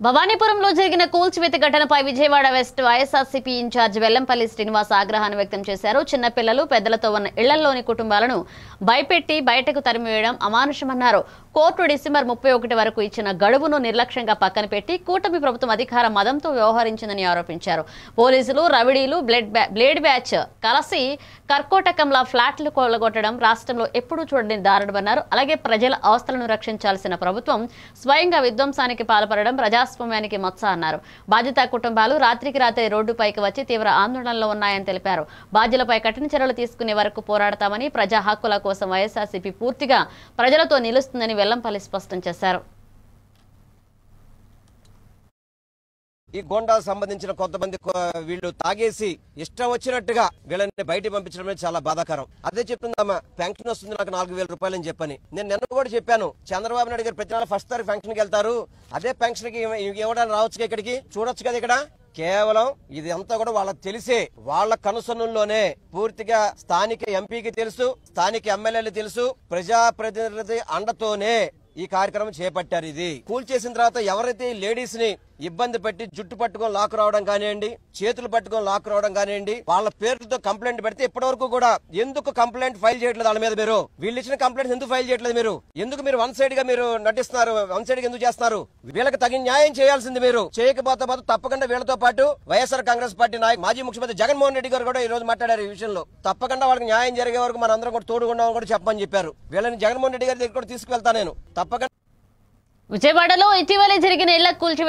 భవానీపురంలో జరిగిన కూల్చివేత ఘటనపై విజయవాడ వెస్ట్ వైఎస్ఆర్సీపీ ఇన్ఛార్జ్ వెల్లంపల్లి శ్రీనివాస్ ఆగ్రహాన్ని వ్యక్తం చేశారు. చిన్నపిల్లలు పెద్దలతో ఉన్న ఇళ్లలోని కుటుంబాలను భయపెట్టి బయటకు తరిమివేయడం అమానుషమన్నారు. కోర్టు డిసెంబర్ 31 వరకు ఇచ్చిన గడువును నిర్లక్ష్యంగా పక్కన పెట్టి కూటమి ప్రభుత్వం అధికార మదంతో వ్యవహరించిందని ఆరోపించారు. పోలీసులు, రవిడీలు, బ్లేడ్ బ్యాచ్ కలిసి కర్కోటకంలా ఫ్లాట్లు కొల్లగొట్టడం రాష్ట్రంలో ఎప్పుడూ చూడని దారుణమన్నారు. అలాగే ప్రజల ఆస్తులను రక్షించాల్సిన ప్రభుత్వం స్వయంగా విధ్వంసానికి పాల్పడడం ప్రజాస్వామ్యానికి మచ్చ అన్నారు. బాధిత కుటుంబాలు రాత్రికి రాత్రి రోడ్డుపైకి వచ్చి తీవ్ర ఆందోళనలో ఉన్నాయని తెలిపారు. బాధ్యులపై కఠిన చర్యలు తీసుకునే వరకు పోరాడతామని, ప్రజా హక్కుల కోసం వైఎస్ఆర్సీపీ పూర్తిగా ప్రజలతో నిలుస్తుందని వెల్లంపల్లి స్పష్టం చేశారు. ఈ గోండాకు సంబంధించిన కొంతమంది వీళ్ళు తాగేసి ఇష్టం వచ్చినట్టుగా వీళ్ళని బయట పంపించడం చాలా బాధాకరం. అదే చెప్తుందమ్మా, పెన్షన్ వస్తుంది నాకు 4000 రూపాయలు అని చెప్పని. నేను నిన్న కూడా చెప్పాను, చంద్రబాబు నాయుడు గారు ప్రతి నెల 1st తారీఖు పెన్షన్ కి వెళ్తారు, అదే పెన్షన్ కి ఇవ్వడానికి రావచ్చు, ఇక్కడికి చూడొచ్చు కదా. ఇక్కడ కేవలం ఇది అంతా కూడా వాళ్ళకి తెలిసే, వాళ్ళ కనుసన్నుల్లోనే పూర్తిగా స్థానిక ఎంపీకి తెలుసు, స్థానిక ఎమ్మెల్యేలు తెలుసు, ప్రజాప్రతినిధి అండతోనే ఈ కార్యక్రమం చేపట్టారు. ఇది కూల్చేసిన తర్వాత ఎవరైతే లేడీస్ ని ఇబ్బంది పెట్టి జుట్టు పట్టుకొని లాక్ రావడం కానివ్వండి, చేతులు పట్టుకొని లాక్ రావడం కానివ్వండి, వాళ్ళ పేర్లతో కంప్లైంట్ పెడితే ఇప్పటి వరకు కూడా ఎందుకు కంప్లైంట్ ఫైల్ చేయట్లేదు? వాళ్ళ మీద మీరు వీళ్ళు ఇచ్చిన కంప్లైంట్స్ ఎందుకు ఫైల్ చేయట్లేదు? ఎందుకు మీరు వన్ సైడ్ గా మీరు నటిస్తున్నారు? వన్ సైడ్ గా ఎందుకు చేస్తున్నారు? వీళ్ళకి తగిన న్యాయం చేయాల్సింది మీరు. చేయకపోతే తప్పకుండా వీళ్ళతో పాటు వైఎస్ఆర్ కాంగ్రెస్ పార్టీ నాయకు మాజీ ముఖ్యమంత్రి జగన్మోహన్ రెడ్డి గారు కూడా ఈ రోజు మాట్లాడారు ఈ విషయంలో. తప్పకుండా వాళ్ళకి న్యాయం జరిగే వరకు మనందరం కూడా తోడుగుండామని కూడా చెప్పమని చెప్పారు. వీళ్ళని జగన్మోహన్ రెడ్డి గారి దగ్గర కూడా తీసుకువెళ్తా నేను తప్పకుండా. విజయవాడలో ఇటీవలే జరిగిన ఇళ్ల కూల్చివేత